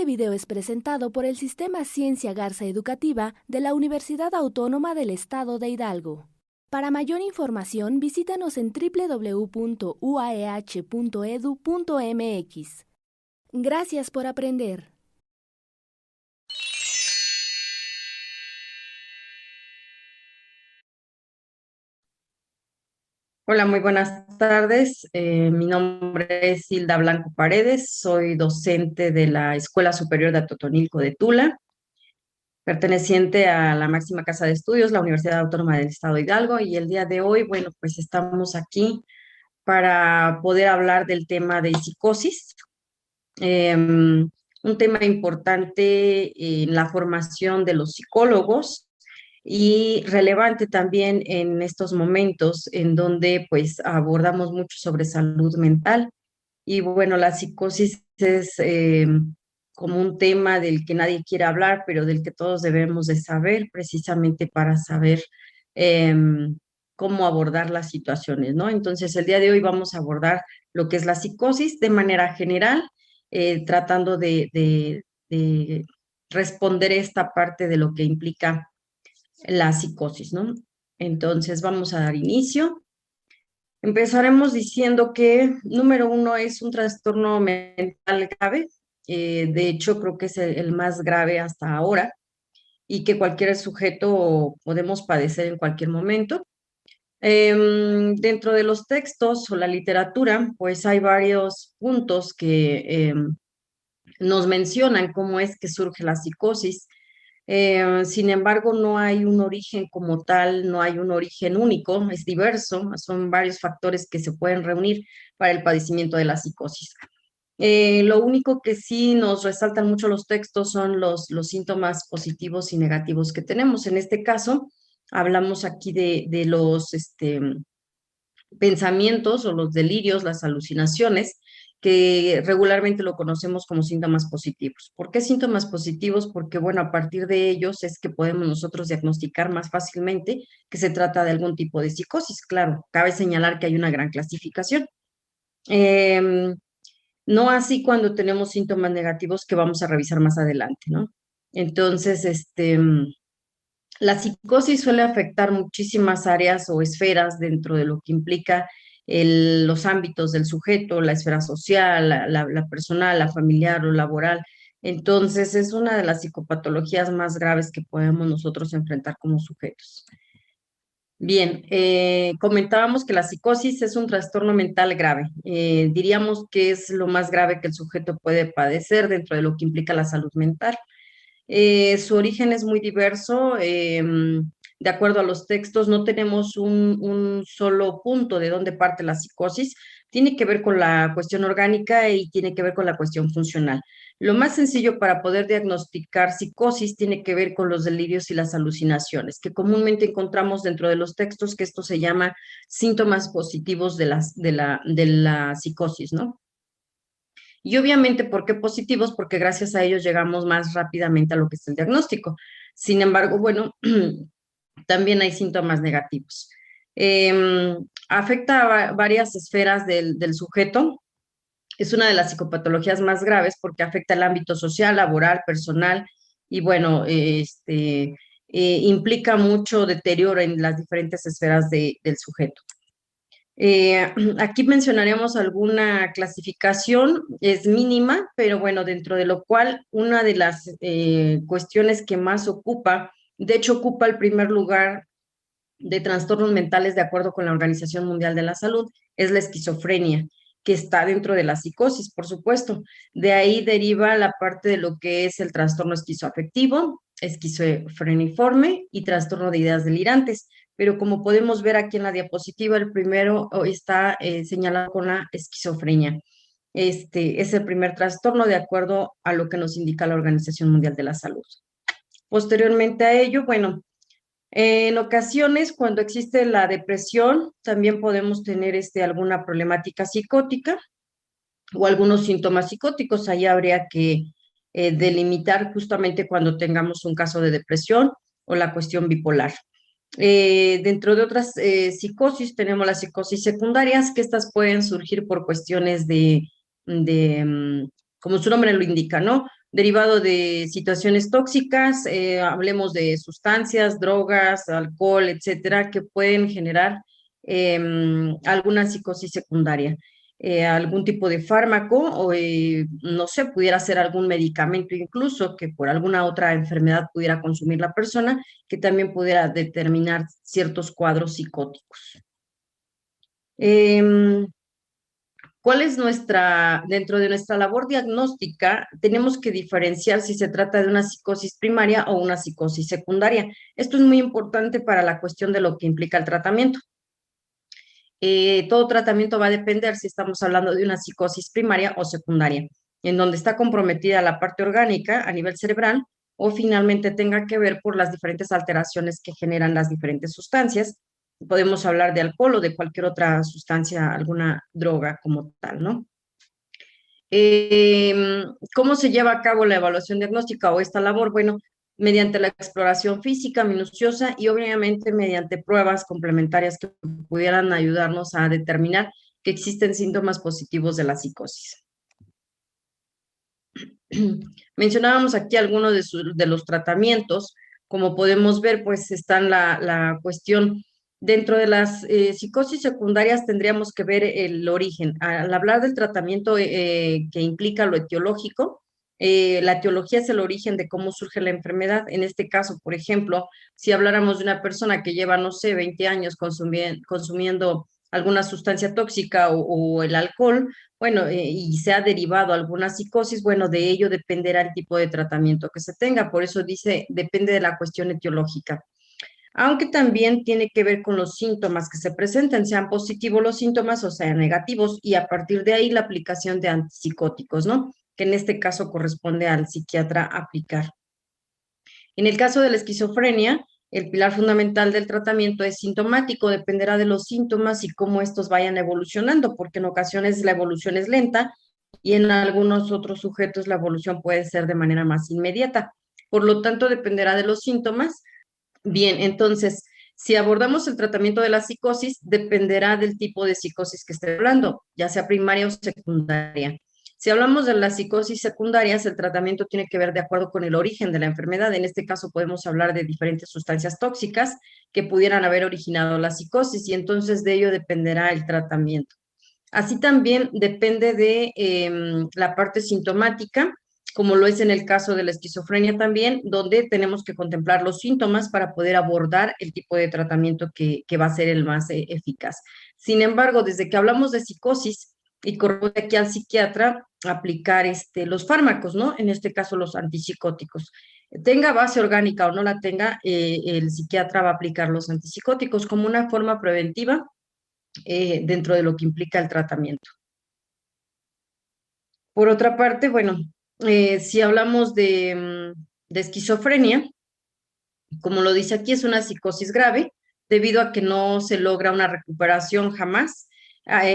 video es presentado por el Sistema Ciencia Garza Educativa de la Universidad Autónoma del Estado de Hidalgo. Para mayor información, visítanos en www.uaeh.edu.mx. Gracias por aprender. Hola, muy buenas tardes. Mi nombre es Hilda Blanco Paredes, soy docente de la Escuela Superior de Atotonilco de Tula, perteneciente a la máxima casa de estudios, la Universidad Autónoma del Estado de Hidalgo, y el día de hoy, bueno, pues estamos aquí para poder hablar del tema de psicosis, un tema importante en la formación de los psicólogos y relevante también en estos momentos en donde pues abordamos mucho sobre salud mental. Y bueno, la psicosis es como un tema del que nadie quiere hablar, pero del que todos debemos de saber precisamente para saber cómo abordar las situaciones, ¿no? Entonces, el día de hoy vamos a abordar lo que es la psicosis de manera general, tratando de responder esta parte de lo que implica la psicosis, ¿no? Entonces, vamos a dar inicio. Empezaremos diciendo que, número uno, es un trastorno mental grave. De hecho, creo que es el más grave hasta ahora y que cualquier sujeto podemos padecer en cualquier momento. Dentro de los textos o la literatura, pues hay varios puntos que nos mencionan cómo es que surge la psicosis. Sin embargo, no hay un origen como tal, no hay un origen único, es diverso, son varios factores que se pueden reunir para el padecimiento de la psicosis. Lo único que sí nos resaltan mucho los textos son los síntomas positivos y negativos que tenemos. En este caso, hablamos aquí de los pensamientos o los delirios, las alucinaciones, que regularmente lo conocemos como síntomas positivos. ¿Por qué síntomas positivos? Porque, bueno, a partir de ellos es que podemos nosotros diagnosticar más fácilmente que se trata de algún tipo de psicosis. Claro, cabe señalar que hay una gran clasificación. No así cuando tenemos síntomas negativos que vamos a revisar más adelante, ¿no? Entonces, la psicosis suele afectar muchísimas áreas o esferas dentro de lo que implica los ámbitos del sujeto, la esfera social, la personal, la familiar o laboral. Entonces, es una de las psicopatologías más graves que podemos nosotros enfrentar como sujetos. Bien, comentábamos que la psicosis es un trastorno mental grave. Diríamos que es lo más grave que el sujeto puede padecer dentro de lo que implica la salud mental. Su origen es muy diverso. De acuerdo a los textos, no tenemos un solo punto de dónde parte la psicosis. Tiene que ver con la cuestión orgánica y tiene que ver con la cuestión funcional. Lo más sencillo para poder diagnosticar psicosis tiene que ver con los delirios y las alucinaciones, que comúnmente encontramos dentro de los textos, que esto se llama síntomas positivos de la psicosis, ¿no? Y obviamente, ¿por qué positivos? Porque gracias a ellos llegamos más rápidamente a lo que es el diagnóstico. Sin embargo, bueno, también hay síntomas negativos. Afecta a varias esferas del sujeto. Es una de las psicopatologías más graves porque afecta el ámbito social, laboral, personal y bueno, implica mucho deterioro en las diferentes esferas del sujeto. Aquí mencionaremos alguna clasificación, es mínima, pero bueno, dentro de lo cual una de las cuestiones que más ocupa, de hecho ocupa el primer lugar de trastornos mentales de acuerdo con la Organización Mundial de la Salud, es la esquizofrenia, que está dentro de la psicosis, por supuesto. De ahí deriva la parte de lo que es el trastorno esquizoafectivo, esquizofreniforme y trastorno de ideas delirantes. Pero como podemos ver aquí en la diapositiva, el primero está señalado con la esquizofrenia. Este es el primer trastorno de acuerdo a lo que nos indica la Organización Mundial de la Salud. Posteriormente a ello, bueno, en ocasiones, cuando existe la depresión, también podemos tener alguna problemática psicótica o algunos síntomas psicóticos. Ahí habría que delimitar justamente cuando tengamos un caso de depresión o la cuestión bipolar. Dentro de otras psicosis tenemos las psicosis secundarias, que estas pueden surgir por cuestiones como su nombre lo indica, ¿no? derivado de situaciones tóxicas, hablemos de sustancias, drogas, alcohol, etcétera, que pueden generar alguna psicosis secundaria. Algún tipo de fármaco o, no sé, pudiera ser algún medicamento incluso que por alguna otra enfermedad pudiera consumir la persona, que también pudiera determinar ciertos cuadros psicóticos. ¿Cuál es dentro de nuestra labor diagnóstica, tenemos que diferenciar si se trata de una psicosis primaria o una psicosis secundaria? Esto es muy importante para la cuestión de lo que implica el tratamiento. Todo tratamiento va a depender si estamos hablando de una psicosis primaria o secundaria, en donde está comprometida la parte orgánica a nivel cerebral o finalmente tenga que ver por las diferentes alteraciones que generan las diferentes sustancias. Podemos hablar de alcohol o de cualquier otra sustancia, alguna droga como tal, ¿no? ¿Cómo se lleva a cabo la evaluación diagnóstica o esta labor? Bueno, mediante la exploración física minuciosa y obviamente mediante pruebas complementarias que pudieran ayudarnos a determinar que existen síntomas positivos de la psicosis. Mencionábamos aquí algunos de los tratamientos. Como podemos ver, pues está la cuestión. Dentro de las psicosis secundarias tendríamos que ver el origen. Al hablar del tratamiento que implica lo etiológico, la etiología es el origen de cómo surge la enfermedad. En este caso, por ejemplo, si habláramos de una persona que lleva, no sé, 20 años consumiendo alguna sustancia tóxica o el alcohol, bueno, y se ha derivado alguna psicosis, bueno, de ello dependerá el tipo de tratamiento que se tenga. Por eso dice, depende de la cuestión etiológica. Aunque también tiene que ver con los síntomas que se presenten, sean positivos los síntomas o sean negativos, y a partir de ahí la aplicación de antipsicóticos, ¿no? Que en este caso corresponde al psiquiatra aplicar. En el caso de la esquizofrenia, el pilar fundamental del tratamiento es sintomático, dependerá de los síntomas y cómo estos vayan evolucionando, porque en ocasiones la evolución es lenta y en algunos otros sujetos la evolución puede ser de manera más inmediata. Por lo tanto, dependerá de los síntomas. Bien, entonces, si abordamos el tratamiento de la psicosis, dependerá del tipo de psicosis que esté hablando, ya sea primaria o secundaria. Si hablamos de las psicosis secundarias, el tratamiento tiene que ver de acuerdo con el origen de la enfermedad. En este caso podemos hablar de diferentes sustancias tóxicas que pudieran haber originado la psicosis y entonces de ello dependerá el tratamiento. Así también depende de la parte sintomática, como lo es en el caso de la esquizofrenia también, donde tenemos que contemplar los síntomas para poder abordar el tipo de tratamiento que va a ser el más eficaz. Sin embargo, desde que hablamos de psicosis, y corresponde aquí al psiquiatra aplicar los fármacos, ¿no? En este caso los antipsicóticos. Tenga base orgánica o no la tenga, el psiquiatra va a aplicar los antipsicóticos como una forma preventiva dentro de lo que implica el tratamiento. Por otra parte, bueno, si hablamos de esquizofrenia, como lo dice aquí, es una psicosis grave debido a que no se logra una recuperación jamás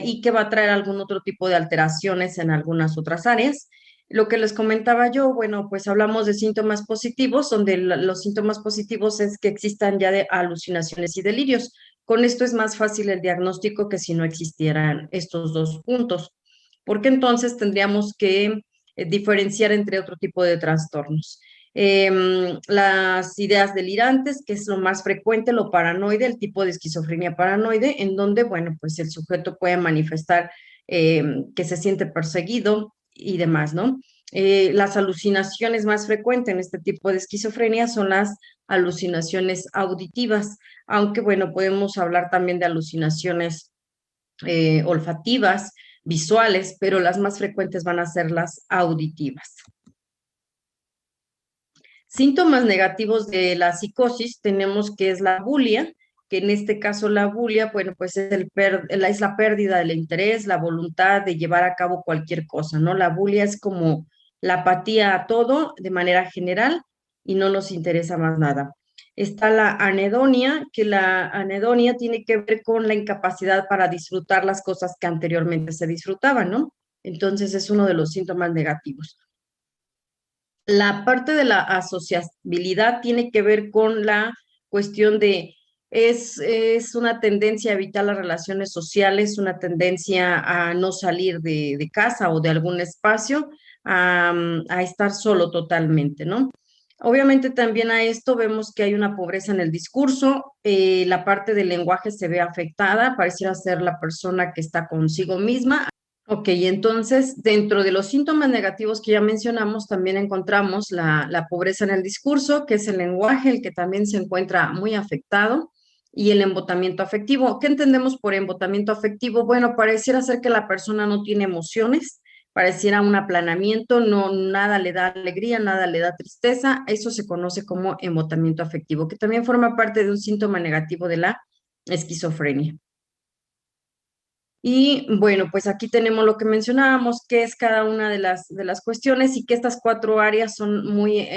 y que va a traer algún otro tipo de alteraciones en algunas otras áreas. Lo que les comentaba yo, bueno, pues hablamos de síntomas positivos, donde los síntomas positivos es que existan ya de alucinaciones y delirios. Con esto es más fácil el diagnóstico que si no existieran estos dos puntos, porque entonces tendríamos que diferenciar entre otro tipo de trastornos. Las ideas delirantes, que es lo más frecuente, lo paranoide, el tipo de esquizofrenia paranoide, en donde, bueno, pues el sujeto puede manifestar que se siente perseguido y demás, ¿no? Las alucinaciones más frecuentes en este tipo de esquizofrenia son las alucinaciones auditivas, aunque, bueno, podemos hablar también de alucinaciones olfativas, visuales, pero las más frecuentes van a ser las auditivas. Síntomas negativos de la psicosis tenemos que es la bulia, que en este caso la bulia, bueno, pues es la pérdida del interés, la voluntad de llevar a cabo cualquier cosa, ¿no? La bulia es como la apatía a todo de manera general y no nos interesa más nada. Está la anedonia, que la anedonia tiene que ver con la incapacidad para disfrutar las cosas que anteriormente se disfrutaban, ¿no? Entonces es uno de los síntomas negativos. La parte de la asociabilidad tiene que ver con la cuestión de, es una tendencia a evitar las relaciones sociales, una tendencia a no salir de casa o de algún espacio, a estar solo totalmente, ¿no? Obviamente también a esto vemos que hay una pobreza en el discurso, la parte del lenguaje se ve afectada, pareciera ser la persona que está consigo misma. Ok, entonces dentro de los síntomas negativos que ya mencionamos, también encontramos la pobreza en el discurso, que es el lenguaje, el que también se encuentra muy afectado, y el embotamiento afectivo. ¿Qué entendemos por embotamiento afectivo? Bueno, pareciera ser que la persona no tiene emociones, pareciera un aplanamiento, no, nada le da alegría, nada le da tristeza, eso se conoce como embotamiento afectivo, que también forma parte de un síntoma negativo de la esquizofrenia. Y bueno, pues aquí tenemos lo que mencionábamos, qué es cada una de las cuestiones y que estas cuatro áreas son muy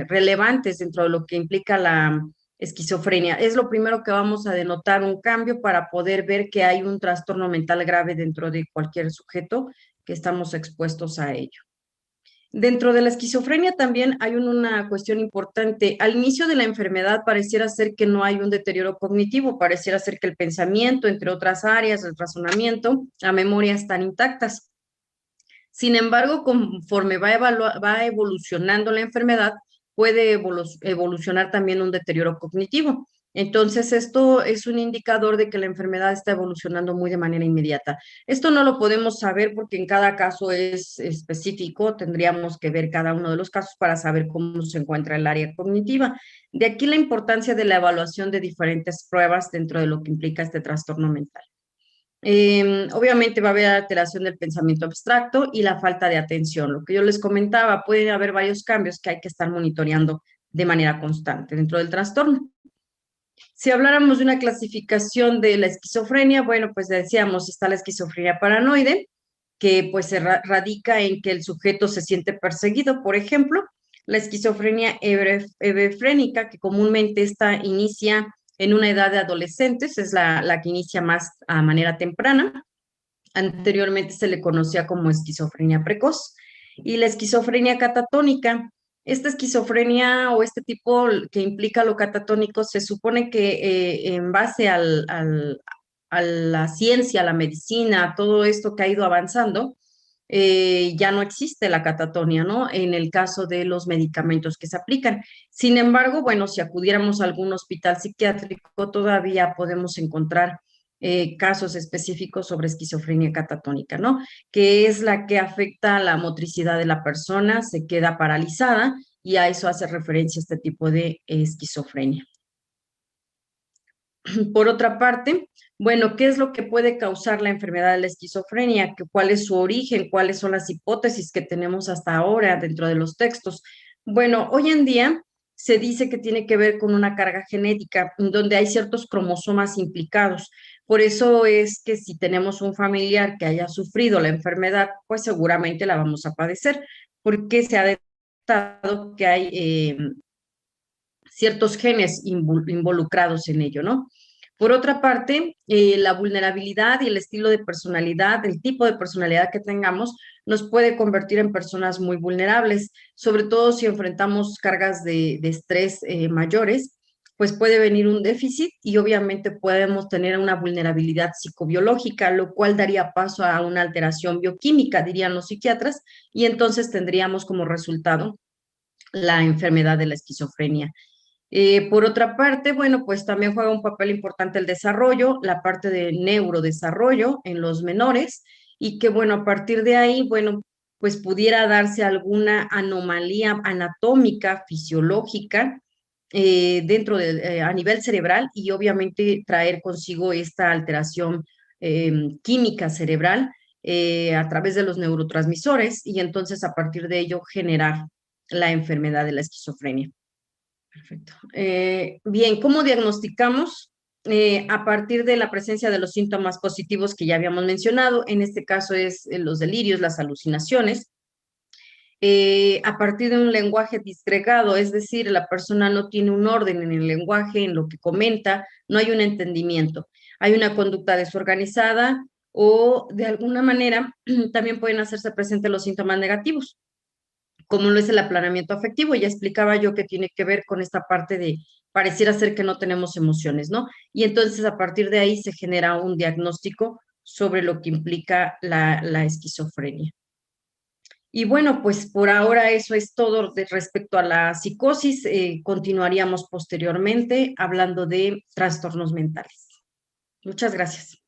relevantes dentro de lo que implica la esquizofrenia. Es lo primero que vamos a denotar un cambio para poder ver que hay un trastorno mental grave dentro de cualquier sujeto que estamos expuestos a ello. Dentro de la esquizofrenia también hay una cuestión importante. Al inicio de la enfermedad pareciera ser que no hay un deterioro cognitivo, pareciera ser que el pensamiento, entre otras áreas, el razonamiento, la memoria están intactas. Sin embargo, conforme va evolucionando la enfermedad, puede evolucionar también un deterioro cognitivo. Entonces, esto es un indicador de que la enfermedad está evolucionando muy de manera inmediata. Esto no lo podemos saber porque en cada caso es específico, tendríamos que ver cada uno de los casos para saber cómo se encuentra el área cognitiva. De aquí la importancia de la evaluación de diferentes pruebas dentro de lo que implica este trastorno mental. Obviamente va a haber alteración del pensamiento abstracto y la falta de atención. Lo que yo les comentaba, puede haber varios cambios que hay que estar monitoreando de manera constante dentro del trastorno. Si habláramos de una clasificación de la esquizofrenia, bueno, pues decíamos, está la esquizofrenia paranoide, que pues se radica en que el sujeto se siente perseguido, por ejemplo, la esquizofrenia hebefrénica, que comúnmente esta inicia en una edad de adolescentes, es la que inicia más a manera temprana. Anteriormente se le conocía como esquizofrenia precoz. Y la esquizofrenia catatónica, esta esquizofrenia o este tipo que implica lo catatónico se supone que en base a la ciencia, a la medicina, a todo esto que ha ido avanzando, ya no existe la catatonia, ¿no? En el caso de los medicamentos que se aplican. Sin embargo, bueno, si acudiéramos a algún hospital psiquiátrico, todavía podemos encontrar casos específicos sobre esquizofrenia catatónica, ¿no? Que es la que afecta la motricidad de la persona, se queda paralizada y a eso hace referencia este tipo de esquizofrenia. Por otra parte, bueno, ¿qué es lo que puede causar la enfermedad de la esquizofrenia? ¿Cuál es su origen? ¿Cuáles son las hipótesis que tenemos hasta ahora dentro de los textos? Bueno, hoy en día se dice que tiene que ver con una carga genética, donde hay ciertos cromosomas implicados. Por eso es que si tenemos un familiar que haya sufrido la enfermedad, pues seguramente la vamos a padecer, porque se ha detectado que hay ciertos genes involucrados en ello, ¿no? Por otra parte, la vulnerabilidad y el estilo de personalidad, el tipo de personalidad que tengamos, nos puede convertir en personas muy vulnerables, sobre todo si enfrentamos cargas de estrés mayores, pues puede venir un déficit y obviamente podemos tener una vulnerabilidad psicobiológica, lo cual daría paso a una alteración bioquímica, dirían los psiquiatras, y entonces tendríamos como resultado la enfermedad de la esquizofrenia. Por otra parte, bueno, pues también juega un papel importante el desarrollo, la parte de neurodesarrollo en los menores y que, bueno, a partir de ahí, bueno, pues pudiera darse alguna anomalía anatómica, fisiológica a nivel cerebral y obviamente traer consigo esta alteración química cerebral a través de los neurotransmisores y entonces a partir de ello generar la enfermedad de la esquizofrenia. Perfecto. Bien, ¿cómo diagnosticamos? A partir de la presencia de los síntomas positivos que ya habíamos mencionado, en este caso es los delirios, las alucinaciones, a partir de un lenguaje disgregado, es decir, la persona no tiene un orden en el lenguaje, en lo que comenta, no hay un entendimiento, hay una conducta desorganizada o de alguna manera también pueden hacerse presentes los síntomas negativos como lo es el aplanamiento afectivo. Ya explicaba yo que tiene que ver con esta parte de pareciera ser que no tenemos emociones, ¿no? Y entonces a partir de ahí se genera un diagnóstico sobre lo que implica la esquizofrenia. Y bueno, pues por ahora eso es todo respecto a la psicosis. Continuaríamos posteriormente hablando de trastornos mentales. Muchas gracias.